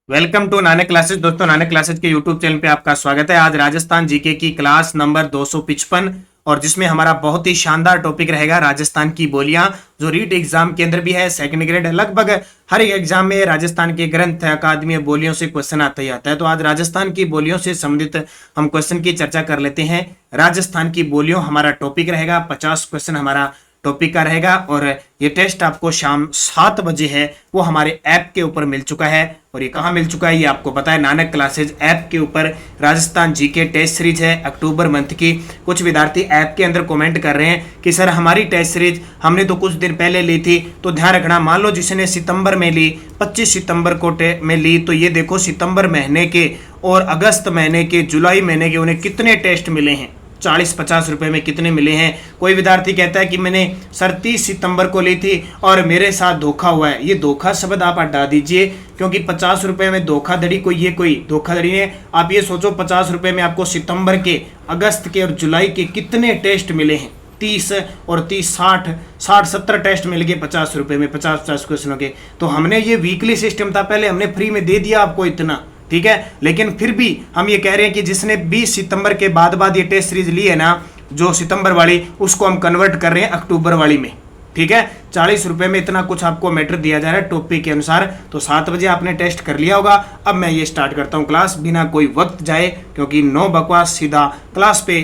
Welcome to Nanak classes. दोस्तों, Nanak classes के YouTube channel पे आपका स्वागत है। आज राजस्थान जीके की क्लास नंबर 255 और जिसमें हमारा बहुत ही शानदार टॉपिक रहेगा राजस्थान की बोलियां, जो रीट एग्जाम के अंदर भी है, सेकंड ग्रेड है। लगभग हर एक एग्जाम में राजस्थान के ग्रंथ अकादमी बोलियों से क्वेश्चन आता ही आता है। तो आज राजस्थान की बोलियों से संबंधित हम क्वेश्चन की चर्चा कर लेते हैं। राजस्थान की बोलियों हमारा टॉपिक रहेगा, 50 क्वेश्चन हमारा टॉपिक का रहेगा और ये टेस्ट आपको शाम 7 बजे है, वो हमारे ऐप के ऊपर मिल चुका है। और ये कहाँ मिल चुका है ये आपको पता है, नानक क्लासेज ऐप के ऊपर राजस्थान जीके टेस्ट सीरीज है अक्टूबर मंथ की। कुछ विद्यार्थी ऐप के अंदर कमेंट कर रहे हैं कि सर हमारी टेस्ट सीरीज हमने तो कुछ दिन पहले ली थी, तो ध्यान रखना। मान लो जिसने सितंबर में ली, 25 सितंबर को में ली, तो ये देखो सितंबर महीने के और अगस्त महीने के, जुलाई महीने के उन्हें कितने टेस्ट मिले हैं, 40-50 रुपए में कितने मिले हैं। कोई विद्यार्थी कहता है कि मैंने सर 30 सितंबर को ली थी और मेरे साथ धोखा हुआ है। ये धोखा शब्द आप हटा दीजिए, क्योंकि 50 रुपए में धोखाधड़ी कोई धोखाधड़ी नहीं। आप ये सोचो 50 रुपए में आपको सितंबर के, अगस्त के और जुलाई के कितने टेस्ट मिले हैं। 30 और 30 60-70 टेस्ट मिल गए 50 रुपए में, 50-50 क्वेश्चनों के। तो हमने ये वीकली सिस्टम था, पहले हमने फ्री में दे दिया आपको इतना, ठीक है। लेकिन फिर भी हम ये कह रहे हैं कि जिसने 20 सितंबर के बाद ये टेस्ट सीरीज ली है ना, जो सितंबर वाली, उसको हम कन्वर्ट कर रहे हैं अक्टूबर वाली में, ठीक है। 40 रुपए में इतना कुछ आपको मैटर दिया जा रहा है टॉपिक के अनुसार। तो 7 बजे आपने टेस्ट कर लिया होगा। अब मैं ये स्टार्ट करता हूँ क्लास, बिना कोई वक्त जाए, क्योंकि नो बकवास, सीधा क्लास पे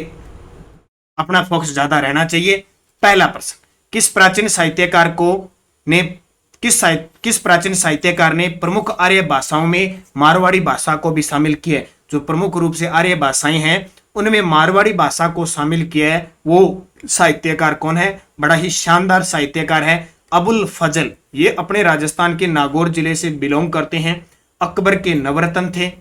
अपना फोकस ज्यादा रहना चाहिए। पहला प्रश्न, किस प्राचीन साहित्यकार को ने किस प्राचीन साहित्यकार ने प्रमुख आर्य भाषाओं में मारवाड़ी भाषा को भी शामिल किया है। जो प्रमुख रूप से आर्य भाषाएं हैं उनमें मारवाड़ी भाषा को शामिल किया है, वो साहित्यकार कौन है? बड़ा ही शानदार साहित्यकार है अबुल फजल। ये अपने राजस्थान के नागौर जिले से बिलोंग करते हैं। अकबर के नवरत्न थे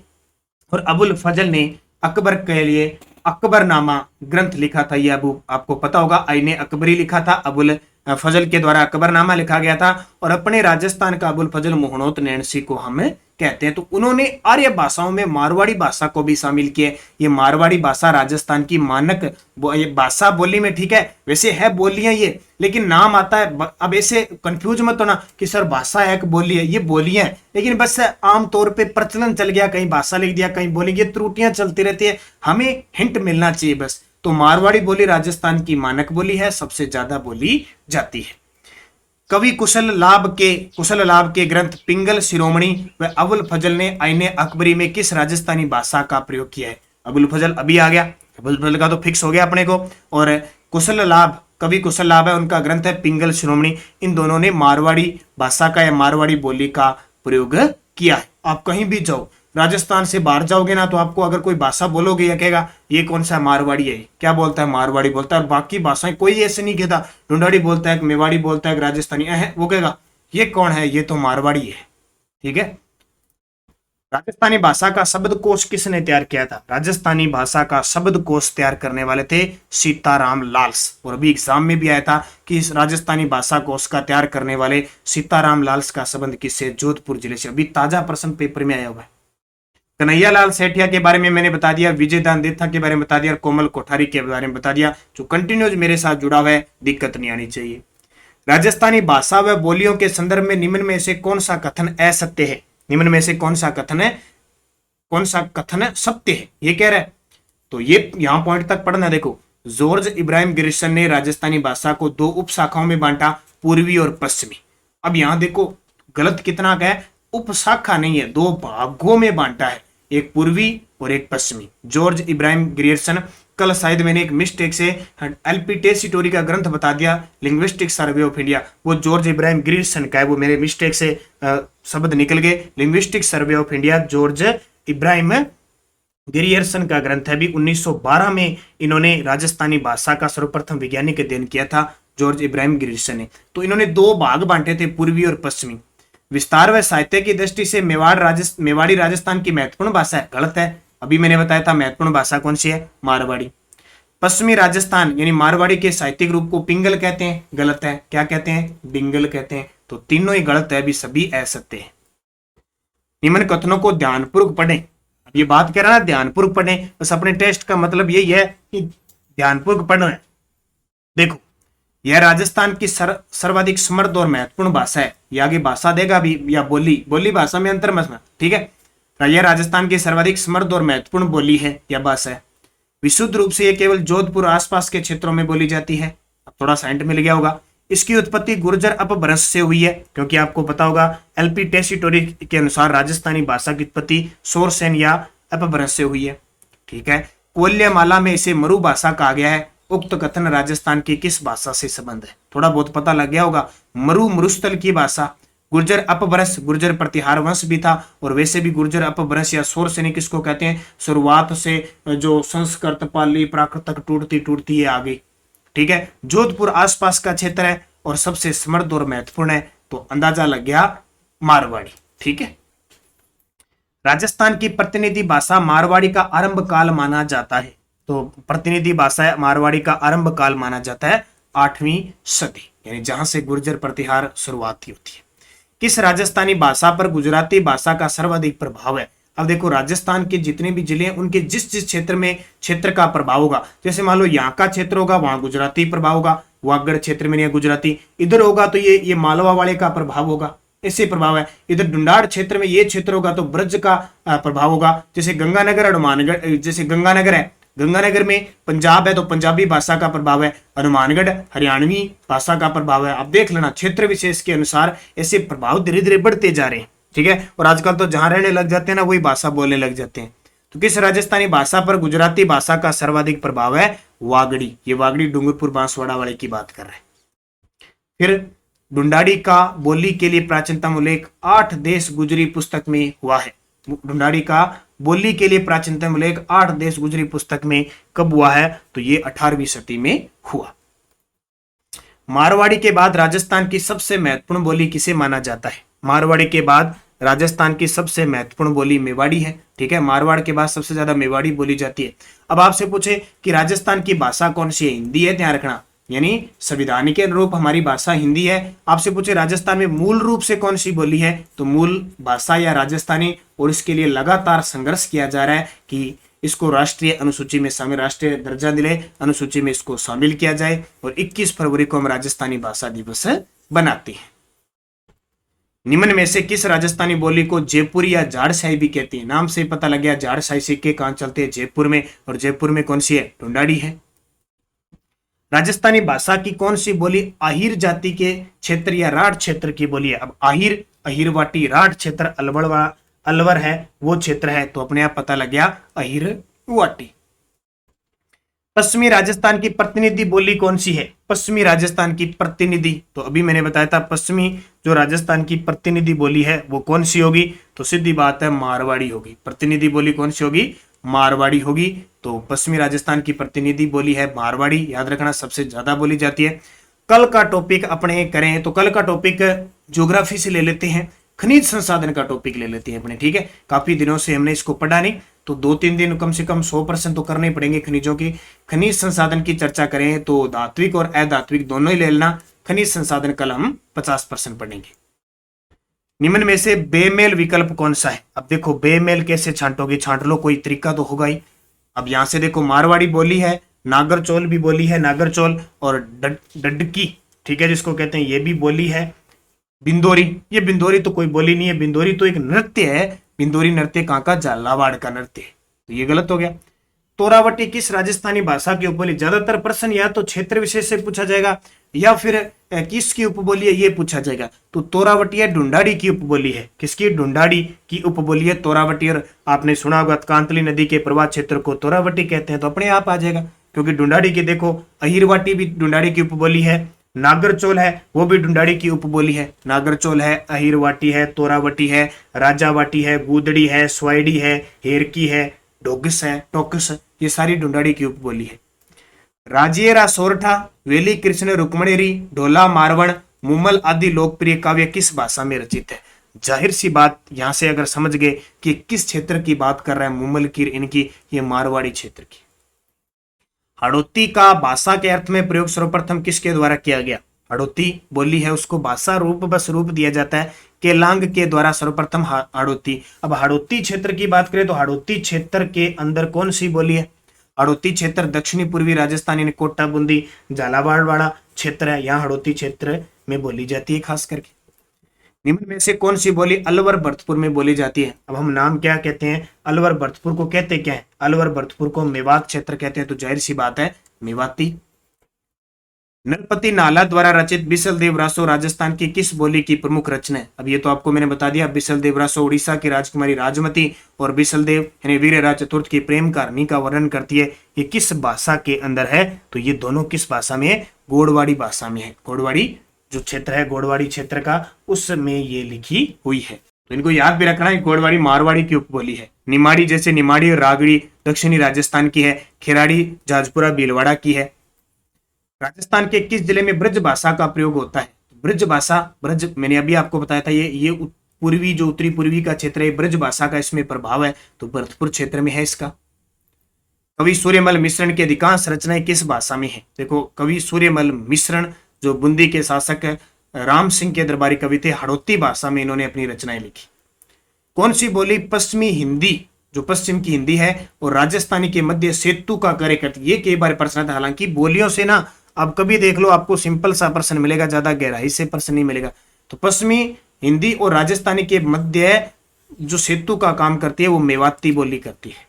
और अबुल फजल ने अकबर के लिए अकबरनामा ग्रंथ लिखा था। ये आपको पता होगा, आईने अकबरी लिखा था, अबुल फजल के द्वारा अकबरनामा लिखा गया था। और अपने राजस्थान का अबुल फजल मोहनोत नैणसी को हम कहते हैं। तो उन्होंने आर्य भाषाओं में मारवाड़ी भाषा को भी शामिल किया। ये मारवाड़ी भाषा राजस्थान की मानक भाषा बोली में, ठीक है। वैसे है बोलियां ये, लेकिन नाम आता है। अब ऐसे कंफ्यूज मत होना कि सर भाषा है कि बोली है। ये बोलियां है, लेकिन बस आमतौर पे प्रचलन चल गया, कहीं भाषा लिख दिया, कहीं बोली, ये त्रुटियां चलती रहती है। हमें हिंट मिलना चाहिए बस। तो मारवाड़ी बोली राजस्थान की मानक बोली है, सबसे ज्यादा बोली जाती है। कवि कुशल लाभ के ग्रंथ पिंगल शिरोमणि व अबुल फजल ने आईने अकबरी में किस राजस्थानी भाषा का प्रयोग किया है? अबुल फजल अभी आ गया, अबुल फजल का तो फिक्स हो गया अपने को। और कवि कुशल लाभ है, उनका ग्रंथ है पिंगल शिरोमणि। इन दोनों ने मारवाड़ी भाषा का या मारवाड़ी बोली का प्रयोग किया है। आप कहीं भी जाओ, राजस्थान से बाहर जाओगे ना, तो आपको अगर कोई भाषा बोलोगे या कहेगा ये कौन सा मारवाड़ी है, क्या बोलता है? मारवाड़ी बोलता है। और बाकी भाषाएं कोई ऐसे नहीं कहता, ढूंढाड़ी बोलता है, मेवाड़ी बोलता है, राजस्थानी है, वो कहेगा ये कौन है, ये तो मारवाड़ी है, ठीक है। राजस्थानी भाषा का शब्दकोश किसने तैयार किया था? राजस्थानी भाषा का शब्दकोश तैयार करने वाले थे सीताराम लाल्स। और अभी एग्जाम में भी आया था कि इस राजस्थानी भाषा कोश का तैयार करने वाले सीताराम लाल्स का संबंध किससे? जोधपुर जिले से। अभी ताजा प्रश्न पेपर में आया हुआ है। कन्हैया लाल सेठिया के बारे में मैंने बता दिया, विजय दान देथा के बारे में बता दिया, कोमल कोठारी के बारे में बता दिया। जो कंटिन्यूज मेरे साथ जुड़ा हुआ है, दिक्कत नहीं आनी चाहिए। राजस्थानी भाषा व बोलियों के संदर्भ में निम्न में से कौन सा कथन असत्य है? निम्न में से कौन सा कथन सत्य है, ये कह रहा है। तो ये यहां पॉइंट तक पढ़ना। देखो, जॉर्ज इब्राहिम ग्रिसन ने राजस्थानी भाषा को 2 उप शाखाओं में बांटा, पूर्वी और पश्चिमी। अब यहां देखो गलत कितना का है, उपशाखा नहीं है, 2 भागों में बांटा है, एक पूर्वी और एक पश्चिमी। जॉर्ज इब्राहिम ग्रियर्सन, कल शायद मैंने एक मिस्टेक से एलपी टेसिटोरी का ग्रंथ बता दिया, लिंग्विस्टिक सर्वे ऑफ इंडिया, वो जॉर्ज इब्राहिम ग्रियर्सन का है, वो मेरे मिस्टेक से शब्द निकल गए। Linguistic survey of India George Ibrahim Grierson का ग्रंथ है। भी 1912 में इन्होंने राजस्थानी भाषा का सर्वप्रथम वैज्ञानिक अध्ययन किया था, जॉर्ज इब्राहिम ग्रियर्सन ने। तो इन्होंने 2 भाग बांटे थे, पूर्वी और पश्चिमी। विस्तार व साहित्य की दृष्टि से मेवाड़ी राजस्थान की महत्वपूर्ण भाषा है, गलत है। अभी मैंने बताया था महत्वपूर्ण भाषा कौन सी है, मारवाड़ी। पश्चिमी राजस्थान यानी मारवाड़ी के साहित्यिक रूप को पिंगल कहते हैं, गलत है। क्या कहते हैं? बिंगल कहते हैं। तो तीनों ही गलत है, अभी सभी असत्य है। निम्न कथनों को ध्यानपूर्वक पढ़ें। अब ये बात कह रहा है ध्यानपूर्वक पढ़ें, बस अपने टेस्ट का मतलब यही है कि ध्यानपूर्वक पढ़ना है। देखो, यह राजस्थान की सर्वाधिक समृद्ध और महत्वपूर्ण भाषा है। ये आगे भाषा देगा भी, या बोली भाषा में अंतर मत, ठीक है। यह राजस्थान की सर्वाधिक समृद्ध और महत्वपूर्ण बोली है या भाषा है। विशुद्ध रूप से यह केवल जोधपुर आसपास के क्षेत्रों में बोली जाती है। अब थोड़ा सा हिंट मिल गया होगा। इसकी उत्पत्ति गुर्जर अपभ्रंश से हुई है, क्योंकि आपको पता होगा एलपी टेसिटोरी के अनुसार राजस्थानी भाषा की उत्पत्ति शोरसेन या अपभ्रंश से हुई है। ठीक है, कोल्यमाला में इसे मरु भाषा कहा गया है। उक्त कथन राजस्थान की किस भाषा से संबंध है? थोड़ा बहुत पता लग गया होगा। मरुस्थल की भाषा। गुर्जर अपभ्रंश, गुर्जर प्रतिहार वंश भी था, और वैसे भी गुर्जर अपभ्रंश या शोरसेनी किसको कहते हैं? शुरुआत से जो संस्कृत पाली प्राकृतक टूटती टूटती है आ गई। ठीक है, जोधपुर आसपास का क्षेत्र है और सबसे समृद्ध और महत्वपूर्ण है, तो अंदाजा लग गया मारवाड़ी। ठीक है, राजस्थान की प्रतिनिधि भाषा मारवाड़ी का आरंभ काल माना जाता है। तो प्रतिनिधि भाषा मारवाड़ी का आरंभ काल माना जाता है 8वीं सदी, यानी जहां से गुर्जर प्रतिहार शुरुआत होती है। किस राजस्थानी भाषा पर गुजराती भाषा का सर्वाधिक प्रभाव है? अब देखो, राजस्थान के जितने भी जिले हैं उनके जिस जिस क्षेत्र में क्षेत्र का प्रभाव होगा, जैसे मान लो यहाँ का क्षेत्र होगा वहां गुजराती प्रभाव होगा, वागड़ क्षेत्र में नहीं गुजराती, इधर होगा तो ये मालवा वाले का प्रभाव होगा, ऐसे प्रभाव है। इधर डुंडाड़ क्षेत्र में ये क्षेत्र होगा तो ब्रज का प्रभाव होगा। जैसे गंगानगर हनुमानगढ़, जैसे गंगानगर है, गंगानगर में पंजाब है तो पंजाबी भाषा का प्रभाव है, हनुमानगढ़ हरियाणवी भाषा का प्रभाव है। आप देख लेना क्षेत्र विशेष के अनुसार ऐसे प्रभाव धीरे धीरे बढ़ते जा रहे हैं। ठीक है, और आजकल तो जहां रहने लग जाते हैं ना वही भाषा बोलने लग जाते हैं। तो किस राजस्थानी भाषा पर गुजराती भाषा का सर्वाधिक प्रभाव है? वागड़ी। ये वागड़ी डूंगरपुर बांसवाड़ा वाले की बात कर रहे हैं। फिर ढूंढाड़ी का बोली के लिए प्राचीनतम उल्लेख 8 देश गुजरी पुस्तक में हुआ है। ढूंढाड़ी का बोली के लिए प्राचीनतम उल्लेख 8 देश गुजरी पुस्तक में कब हुआ है? तो ये 18वीं सदी में हुआ। मारवाड़ी के बाद राजस्थान की सबसे महत्वपूर्ण बोली किसे माना जाता है? मारवाड़ी के बाद राजस्थान की सबसे महत्वपूर्ण बोली मेवाड़ी है। ठीक है, मारवाड़ के बाद सबसे ज्यादा मेवाड़ी बोली जाती है। अब आपसे पूछे कि राजस्थान की भाषा कौन सी है? हिंदी है, ध्यान रखना, यानी संविधान के अनुरूप हमारी भाषा हिंदी है। आपसे पूछे राजस्थान में मूल रूप से कौन सी बोली है? तो मूल भाषा या राजस्थानी, और इसके लिए लगातार संघर्ष किया जा रहा है कि इसको राष्ट्रीय अनुसूची में शामिल, राष्ट्रीय दर्जा दिले, अनुसूची में इसको शामिल किया जाए। और 21 फरवरी को हम राजस्थानी भाषा दिवस बनाते हैं। निम्न में से किस राजस्थानी बोली को जयपुरी या झाड़शाही भी कहते हैं? नाम से पता लग गया, झाड़शाही सिक्के कहां चलते हैं? जयपुर में। और जयपुर में कौन सी है? ढूंढाड़ी है। राजस्थानी भाषा की कौन सी बोली आहिर जाति के क्षेत्र या राठ क्षेत्र की बोली है? अब आहिर, अहिरवाटी, राठ क्षेत्र अलवर है वो क्षेत्र है, तो अपने आप पता लग गया अहिरवाटी। पश्चिमी राजस्थान की प्रतिनिधि बोली कौन सी है? पश्चिमी राजस्थान की प्रतिनिधि, तो अभी मैंने बताया था पश्चिमी जो राजस्थान की प्रतिनिधि बोली है वो कौन सी होगी? तो सीधी बात है मारवाड़ी होगी। प्रतिनिधि बोली कौन सी होगी? मारवाड़ी होगी। तो पश्चिमी राजस्थान की प्रतिनिधि बोली है मारवाड़ी, याद रखना, सबसे ज्यादा बोली जाती है। कल का टॉपिक अपने करें तो कल का टॉपिक ज्योग्राफी से ले लेते हैं, खनिज संसाधन का टॉपिक ले लेते हैं अपने। ठीक है, काफी दिनों से हमने इसको पढ़ा नहीं, तो 2-3 दिन कम से कम 100% तो करने पड़ेंगे खनिजों की। खनिज संसाधन की चर्चा करें तो धात्विक और अधात्विक दोनों ही ले लेना। खनिज संसाधन कल हम 50% पढ़ेंगे। निम्न में से बेमेल विकल्प कौन सा है? अब देखो, बेमेल कैसे छांटोगे? छांट लो, कोई तरीका तो होगा ही। अब यहां से देखो, मारवाड़ी बोली है, नागरचौल भी बोली है, नागरचौल, और डडकी, ठीक है, जिसको कहते हैं, ये भी बोली है। बिंदोरी, ये बिंदोरी तो कोई बोली नहीं है, बिंदोरी तो एक नृत्य है। बिंदोरी नृत्य कहां का? झालावाड़ का नृत्य है, तो ये गलत हो गया। तोरावटी किस राजस्थानी भाषा की उपबोली? ज्यादातर प्रश्न या तो क्षेत्र विशेष से पूछा जाएगा या फिर किसकी उपबोली है ये पूछा जाएगा। तो तोरावटी है ढूंढाड़ी की उपबोली है। किसकी? ढूंढाड़ी की उपबोली है तोरावटी। और आपने सुना होगा कांतली नदी के प्रवाह क्षेत्र को तोरावटी कहते हैं, तो अपने आप आ जाएगा, क्योंकि ढूंढाड़ी की देखो, अहिरवाटी भी ढूंढाड़ी की उपबोली है, नागरचौल है वो भी ढूंढाड़ी की उपबोली है। नागरचौल है, अहिरवाटी है, तोरावटी है, राजावाटी है, गुदड़ी है, स्वाइडी है, हेरकी है, डोगस है, टोकस, ये सारी ढूंढाड़ी की उपबोली है। राजियरा सोरठा, वेली कृष्ण रुक्मणेरी, ढोला मारवण, मुमल आदि लोकप्रिय काव्य किस भाषा में रचित है? जाहिर सी बात, यहां से अगर समझ गए कि किस क्षेत्र की बात कर रहे हैं, मुमल की, इनकी, ये मारवाड़ी क्षेत्र की। हड़ौती का भाषा के अर्थ में प्रयोग सर्वप्रथम किसके द्वारा किया गया? हड़ौती बोली है उसको भाषा रूप बस रूप दिया जाता है, केलांग के द्वारा सर्वप्रथम हड़ौती। अब हड़ौती क्षेत्र की बात करें तो हड़ौती क्षेत्र के अंदर कौन सी बोली है? हड़ौती क्षेत्र दक्षिणी पूर्वी राजस्थान यानी कोटा बूंदी झालावाड़ वाला क्षेत्र है, यहाँ हड़ौती क्षेत्र में बोली जाती है खास करके। निम्न में से कौन सी बोली अलवर भरतपुर में बोली जाती है? अब हम नाम क्या कहते हैं, अलवर भरतपुर को कहते क्या है? अलवर भरतपुर को मेवात क्षेत्र कहते हैं, तो जाहिर सी बात है मेवाती। नरपति नाला द्वारा रचित बिसल देव रासो राजस्थान की किस बोली की प्रमुख रचना है? अब ये तो आपको मैंने बता दिया, बिसल देव रासो उड़ीसा की राजकुमारी राजमती और बिसल देव यानी वीरराज चतुर्थ की प्रेम कहानी का वर्णन करती है। ये किस भाषा के अंदर है? तो ये दोनों किस भाषा में है? गोड़वाड़ी भाषा में है। गोड़वाड़ी जो क्षेत्र है, गोड़वाड़ी क्षेत्र का, उसमें ये लिखी हुई है। तो इनको याद भी रखना है। गोड़वाड़ी मारवाड़ी की उपबोली है। निमाड़ी जैसे निमाड़ी और रागड़ी दक्षिणी राजस्थान की है। खिराड़ी जाजपुरा भीलवाड़ा की है। राजस्थान के किस जिले में ब्रज भाषा का प्रयोग होता है? ब्रज भाषा, ब्रज मैंने अभी आपको बताया था, ये पूर्वी जो उत्तरी पूर्वी का क्षेत्र है, ब्रज भाषा का इसमें प्रभाव है, तो भरतपुर क्षेत्र में है इसका। कवि सूर्यमल मिश्रण की अधिकांश रचनाएं किस भाषा में है? देखो, कवि सूर्यमल मिश्रण जो बूंदी के शासक राम सिंह के दरबारी कवि थे, हड़ौती भाषा में इन्होंने अपनी रचनाएं लिखी। कौन सी बोली पश्चिमी हिंदी, जो पश्चिम की हिंदी है, और राजस्थानी के मध्य सेतु का कार्य करती है? ये कई बार प्रश्न था। हालांकि बोलियों से ना आप कभी देख लो, आपको सिंपल सा प्रश्न मिलेगा, ज्यादा गहराई से प्रश्न नहीं मिलेगा। तो पश्चिमी हिंदी और राजस्थानी के मध्य जो सेतु का काम करती है वो मेवाती बोली करती है।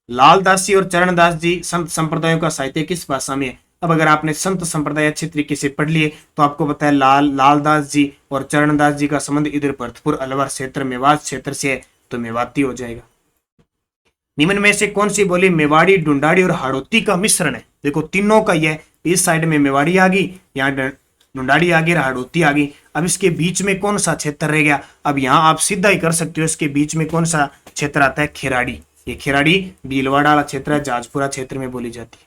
लालदास जी और चरणदास जी संत संप्रदायों का साहित्य किस भाषा में है? अब अगर आपने संत संप्रदाय अच्छे तरीके से पढ़ लिए तो आपको पता है लालदास जी और चरणदास जी का संबंध इधर भरतपुर अलवर क्षेत्र मेवात क्षेत्र से है, तो मेवाती हो जाएगा। निम्न में से कौन सी बोली मेवाड़ी, ढूंढाड़ी और हाड़ौती का मिश्रण है? देखो, तीनों का यह, इस साइड में मेवाड़ी आ गई, यहाँ ढूंढाड़ी आ गई, हाड़ौती आ गई। अब इसके बीच में कौन सा क्षेत्र रह गया? अब यहाँ आप सीधा ही कर सकते हो, इसके बीच में कौन सा क्षेत्र आता है? खिराड़ी। ये खिराड़ी भीलवाड़ा वाला क्षेत्र है, जाजपुरा क्षेत्र में बोली जाती है।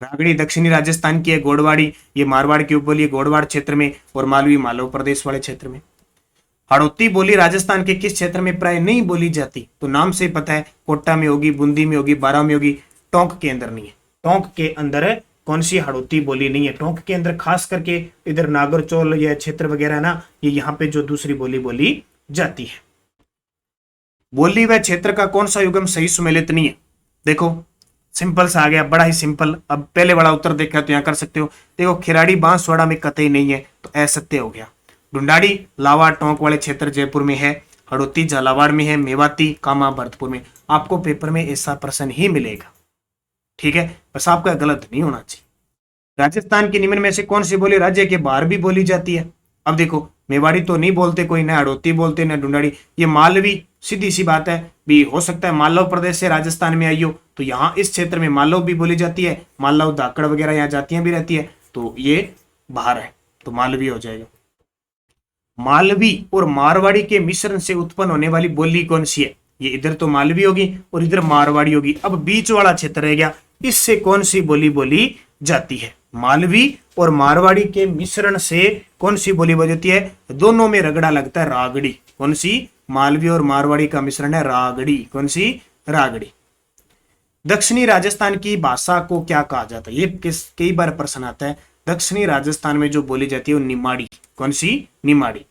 रागड़ी दक्षिणी राजस्थान की है। गोड़वाड़ी ये मारवाड़ की उपबोली है, गोड़वाड़ क्षेत्र में, और मालवी मालव प्रदेश वाले क्षेत्र में। हाड़ौती बोली राजस्थान के किस क्षेत्र में प्राय नहीं बोली जाती? तो नाम से पता है, कोटा में होगी, बूंदी में होगी, बारां में होगी, टोंक के अंदर नहीं है। टोंक के अंदर कौन सी हाड़ौती बोली नहीं है? टोंक के अंदर खास करके इधर नागरचौल या क्षेत्र वगैरह है ना, ये यहाँ पे जो दूसरी बोली बोली जाती है। बोली व क्षेत्र का कौन सा युगम सही सुमेलित नहीं है? देखो, सिंपल सा आ गया, बड़ा ही सिंपल। अब पहले वाला उत्तर देखा तो यहाँ कर सकते हो। देखो, खिराड़ी बांसवाड़ा में कतई नहीं है, तो असत्य हो गया। ढूंढाड़ी लावा टोंक वाले क्षेत्र जयपुर में है। हड़ौती झालावाड़ में है। मेवाती कामा भरतपुर में। आपको पेपर में ऐसा प्रश्न ही मिलेगा, ठीक है, बस आपका गलत नहीं होना चाहिए। राजस्थान की निम्न में से कौन सी बोली राज्य के बाहर भी बोली जाती है? अब देखो, मेवाड़ी तो नहीं बोलते कोई, ना हड़ौती बोलते, ना ढूंढाड़ी। ये मालवी, सीधी सी बात है, भी हो सकता है मालव प्रदेश से राजस्थान में आई हो, तो यहाँ इस क्षेत्र में मालव भी बोली जाती है। मालव धाकड़ वगैरह यहाँ जातियां भी रहती है, तो ये बाहर है, तो मालवी हो जाएगा। मालवी और मारवाड़ी के मिश्रण से उत्पन्न होने वाली बोली कौन सी है? ये इधर तो मालवी होगी और इधर मारवाड़ी होगी। अब बीच वाला क्षेत्र रह गया, इससे कौन सी बोली बोली जाती है? मालवी और मारवाड़ी के मिश्रण से कौन सी बोली बोली जाती है? दोनों में रगड़ा लगता है, रागड़ी। कौन सी? मालवी और मारवाड़ी का मिश्रण है रागड़ी। कौन सी? रागड़ी। दक्षिणी राजस्थान की भाषा को क्या कहा जाता है? ये कई बार प्रश्न आता है। दक्षिणी राजस्थान में जो बोली जाती है वो निमाड़ी। कौन सी? निमाड़ी।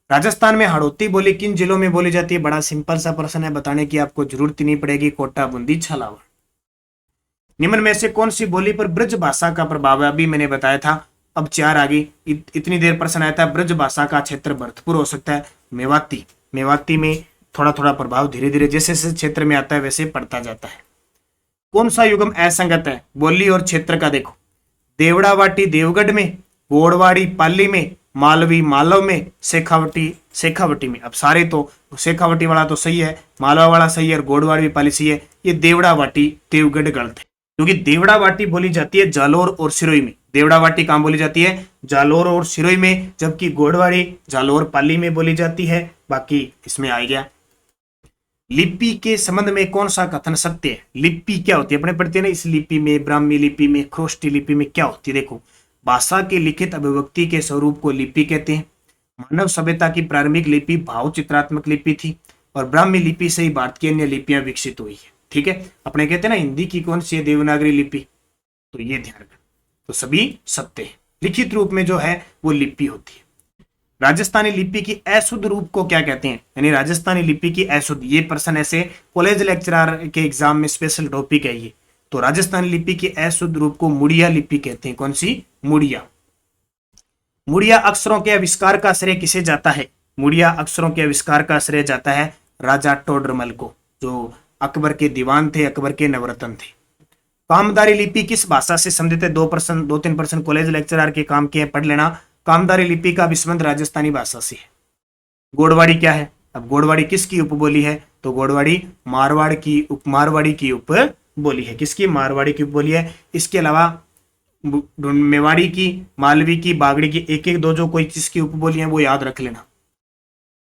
राजस्थान में हाड़ौती बोली किन जिलों में बोली जाती है? बड़ा सिंपल सा प्रश्न है, बताने की आपको जरूरत ही नहीं पड़ेगी। कोटा, बूंदी, झालावाड़। निम्न में से कौन सी बोली पर ब्रज भाषा का प्रभाव है? अभी मैंने बताया था, अब 4 आ गई। इतनी देर प्रश्न आया था, ब्रज भाषा का क्षेत्र भरतपुर हो सकता है। मेवाती, मेवाती में थोड़ा थोड़ा प्रभाव धीरे धीरे जैसे जैसे क्षेत्र में आता है वैसे पड़ता जाता है। कौन सा युगम असंगत है बोली और क्षेत्र का? देखो, देवड़ावाटी देवगढ़ में, गोड़वाड़ी पाली में, मालवी मालव में, शेखावटी शेखावटी में। अब सारे तो, शेखावटी वाला तो सही है, मालवा वाला सही है, और गोड़वाड़ी पाली सही है। ये देवड़ावाटी देवगढ़ गलत है, क्योंकि देवड़ावाटी बोली जाती है जालोर और सिरोही में। देवड़ावाटी कहां बोली जाती है? जालोर और सिरोही में, जबकि गोड़वाड़ी जालोर पाली में बोली जाती है। बाकी इसमें आ गया। लिपि के संबंध में कौन सा कथन सत्य है? लिपि क्या होती है? अपने पढ़ते हैं ना, इस लिपि में, ब्राह्मी लिपि में, खरोष्टी लिपि में क्या होती है? देखो, भाषा के लिखित अभिव्यक्ति के स्वरूप को लिपि कहते हैं। मानव सभ्यता की प्रारंभिक लिपि भाव चित्रात्मक लिपि थी, और ब्राह्मी लिपि से ही भारत की अन्य लिपियां विकसित हुई है। ठीक है, अपने कहते हैं ना हिंदी की कौन सी है? देवनागरी लिपि। तो ये ध्यान रखना, तो सभी सत्य है। लिखित रूप में जो है वो लिपि होती है। राजस्थानी लिपि की अशुद्ध रूप को क्या कहते हैं? यानी राजस्थानी लिपि की अशुद्ध, ये प्रश्न ऐसे कॉलेज लेक्चरर के एग्जाम में स्पेशल टॉपिक है ये। तो राजस्थानी लिपि की अशुद्ध रूप को मुड़िया लिपि कहते हैं। कौन सी? मुड़िया। मुड़िया अक्षरों के आविष्कार का श्रेय किसे जाता है? मुड़िया अक्षरों के आविष्कार का श्रेय जाता है राजा टोडरमल को, जो अकबर के दीवान थे, अकबर के नवरत्न थे। कामदारी लिपि किस भाषा से संबंधित है? 2-3% कॉलेज लेक्चरर के काम के पढ़ लेना। कामदारी लिपि का विस्मृत राजस्थानी भाषा से है। गोड़वाड़ी क्या है? अब गोड़वाड़ी किसकी उपबोली है? तो गोड़वाड़ी मारवाड़ी की उपबोली है। किसकी? मारवाड़ी की उपबोली है। इसके अलावा मेवाड़ी की, मालवी की, बागड़ी की, एक एक दो जो कोई चीज की उपबोली है वो याद रख लेना।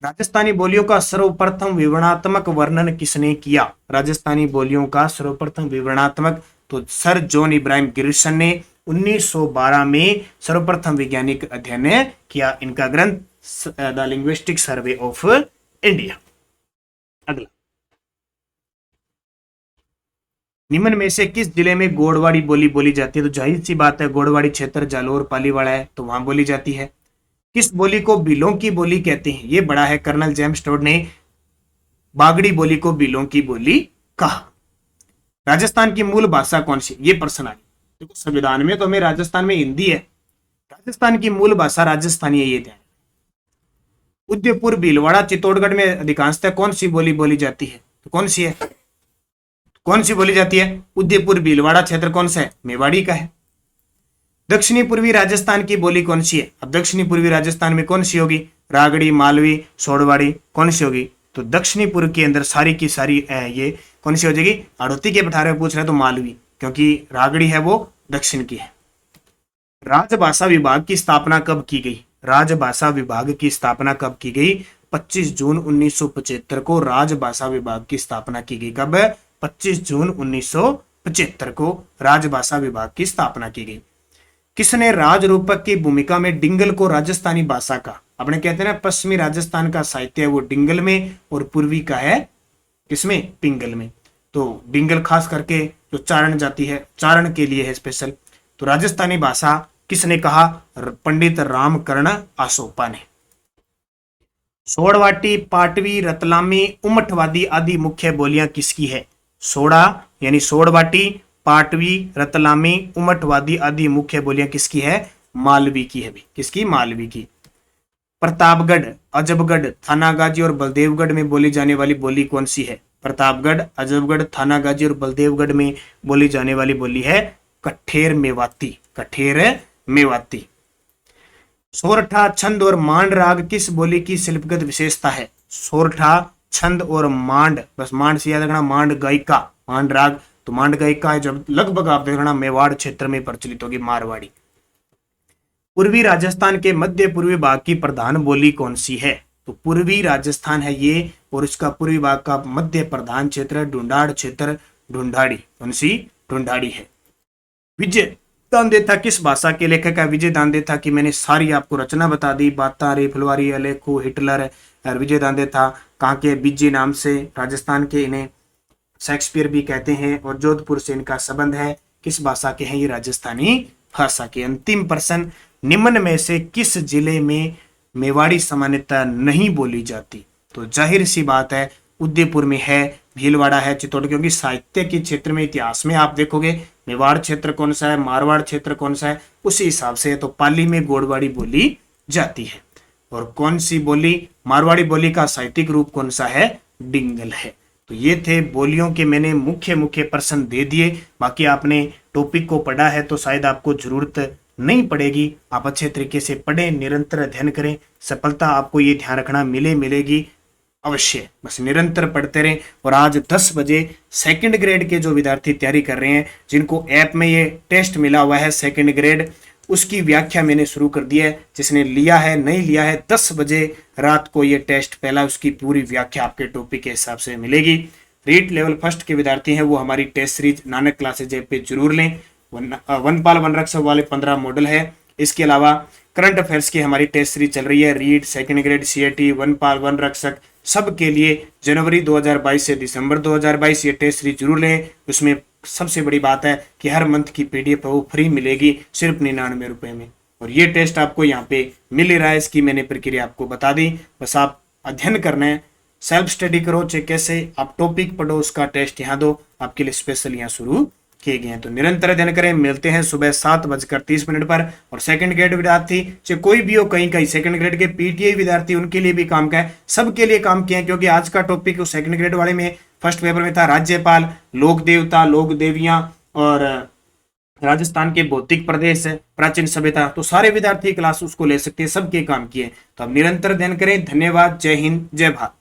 राजस्थानी बोलियों का सर्वप्रथम विवरणात्मक वर्णन किसने किया? राजस्थानी बोलियों का सर्वप्रथम विवरणात्मक तो सर जॉन इब्राहिम गिरिसन ने 1912 में सर्वप्रथम वैज्ञानिक अध्ययन किया। इनका ग्रंथ the linguistic survey of India. अगला, निम्न में से किस जिले में गोड़वाड़ी बोली बोली जाती है? तो जाहिर सी बात है, गोड़वाड़ी क्षेत्र जालोर पालीवाड़ा है, तो वहां बोली जाती है। किस बोली को बिलों की बोली कहते हैं? ये बड़ा है, कर्नल जेम्स टोड ने बागड़ी बोली को बिलों की बोली कहा। राजस्थान की मूल भाषा कौन सी? ये प्रश्न आया। देखो, संविधान में तो हमें राजस्थान में हिंदी है, राजस्थान की मूल भाषा राजस्थानी है, ये ध्यान। उदयपुर, भीलवाड़ा, चित्तौड़गढ़ में अधिकांशतः कौन सी बोली बोली जाती है? तो कौन सी है? कौन सी बोली जाती है? उदयपुर भीलवाड़ा क्षेत्र कौन सा है? मेवाड़ी का है। दक्षिणी पूर्वी राजस्थान की बोली कौन सी है? अब दक्षिणी पूर्वी राजस्थान में कौन सी होगी? रागड़ी, मालवी, सोड़वाड़ी, कौन सी होगी? तो दक्षिणी पूर्व के अंदर सारी की सारी ये कौन सी हो जाएगी? हाड़ौती के पठारे में पूछ रहे तो मालवी, क्योंकि रागड़ी है वो दक्षिण की है। राजभाषा विभाग की स्थापना कब की गई? राजभाषा विभाग की स्थापना कब की गई? 25 जून 1975 को राजभाषा विभाग की स्थापना की गई। कब? 25 जून 1975 को राजभाषा विभाग की स्थापना की गई। किसने राजरूपक की भूमिका में डिंगल को राजस्थानी भाषा का, अपने कहते हैं ना पश्चिमी राजस्थान का साहित्य है वो डिंगल में और पूर्वी का है किसमें? पिंगल में। तो डिंगल खास करके जो चारण जाति है, चारण के लिए है स्पेशल। तो राजस्थानी भाषा किसने कहा? पंडित रामकर्ण आसोपा ने। सोड़वाटी, पाटवी, रतलामी, उमठवादी आदि मुख्य बोलियां किसकी है? सोड़ा यानी सोड़वाटी, पाटवी, रतलामी, उमठवादी आदि मुख्य बोलियां किसकी है? मालवी की है भी। किसकी? मालवी की। प्रतापगढ़, अजबगढ़, थानागाजी और बलदेवगढ़ में बोली जाने वाली बोली कौन सी है? प्रतापगढ़, अजबगढ़, थानागाजी और बलदेवगढ़ में बोली जाने वाली बोली है कठेर मेवाती। कठेर मेवाती। सोरठा, छंद और मांड राग किस बोली की शिल्पगत विशेषता है? सोरठा, छंद और मांड, बस मांड से याद रखना, मांड गायिका, मांड राग, तो मांड गायिका है जब लगभग आप देखना मेवाड़ क्षेत्र में प्रचलित होगी, मारवाड़ी। पूर्वी राजस्थान के मध्य पूर्वी भाग की प्रधान बोली कौन सी है? तो पूर्वी राजस्थान है ये, और इसका पूर्वी भाग का मध्य प्रधान क्षेत्र ढूंढाड़ क्षेत्र, ढूंढाड़ी। कौन सी? ढूंढाड़ी है। विजय दानदेथा किस भाषा के लेखक है? विजय दानदेथा की मैंने सारी आपको रचना बता दी, बातारी, फुलवारी, अलेखो, हिटलर और विजय दानदेथा कहाँ के? बिज्जी नाम से, राजस्थान के, इन्हें शेक्सपियर भी कहते हैं, और जोधपुर से इनका संबंध है। किस भाषा के हैं? ये राजस्थानी भाषा के। अंतिम प्रश्न, निम्न में से किस जिले में मेवाड़ी सामान्यतः नहीं बोली जाती? तो जाहिर सी बात है उदयपुर में है, भीलवाड़ा है, चित्तौड़गढ़, क्योंकि साहित्य के क्षेत्र में, इतिहास में आप देखोगे मेवाड़ क्षेत्र कौन सा है, मारवाड़ क्षेत्र कौन सा है, उसी हिसाब से तो पाली में गोड़वाड़ी बोली जाती है। और कौन सी बोली? मारवाड़ी बोली का साहित्यिक रूप कौन सा है? डिंगल है। तो ये थे बोलियों के मैंने मुख्य मुख्य प्रश्न दे दिए। बाकी आपने टॉपिक को पढ़ा है तो शायद आपको जरूरत नहीं पड़ेगी। आप अच्छे तरीके से पढ़ें, निरंतर अध्ययन करें, सफलता आपको ये ध्यान रखना मिलेगी अवश्य। बस निरंतर पढ़ते रहें। और आज 10 बजे सेकंड ग्रेड के जो विद्यार्थी तैयारी कर रहे हैं, जिनको ऐप में ये टेस्ट मिला हुआ है सेकंड ग्रेड, उसकी व्याख्या मैंने शुरू कर दी है। जिसने लिया है, नहीं लिया है, 10 बजे रात को ये टेस्ट पहला, उसकी पूरी व्याख्या आपके टॉपिक के हिसाब से मिलेगी। रीट लेवल फर्स्ट के विद्यार्थी हैं वो हमारी test series Nanak classes app पे जरूर लें। वनपाल वनरक्षक वाले 15 मॉडल है। इसके अलावा करंट अफेयर्स की हमारी टेस्ट सीरीज चल रही है, रीट, सेकंड ग्रेड, सीएटी, वनपाल वनरक्षक, सब के लिए जनवरी 2022 से दिसंबर 2022 ये टेस्ट सीरीज जरूर लें। उसमें सबसे बड़ी बात है कि हर मंथ की पीडीएफ वो फ्री मिलेगी सिर्फ 99 रुपए में। और ये टेस्ट आपको यहाँ पे मिल रहा है, इसकी मैंने प्रक्रिया आपको बता दी। बस आप अध्ययन करना है, सेल्फ स्टडी करो, चाहे कैसे आप टॉपिक पढ़ो, उसका टेस्ट यहाँ दो, आपके लिए स्पेशल यहाँ शुरू किए गए हैं। तो निरंतर अध्ययन करें, मिलते हैं सुबह 7:30 पर। और सेकंड ग्रेड विद्यार्थी चाहे कोई भी हो, कहीं कहीं सेकंड ग्रेड के पीटीआई विद्यार्थी, उनके लिए भी काम का है, सबके लिए काम किया है, क्योंकि आज का टॉपिक उस सेकंड ग्रेड वाले में फर्स्ट पेपर में था राज्यपाल, लोक देवता, लोक देवियां और राजस्थान के भौतिक प्रदेश, प्राचीन सभ्यता। तो सारे विद्यार्थी क्लास उसको ले सकते हैं, सबके काम किए। तो अब निरंतर अध्ययन करें। धन्यवाद। जय हिंद, जय भारत।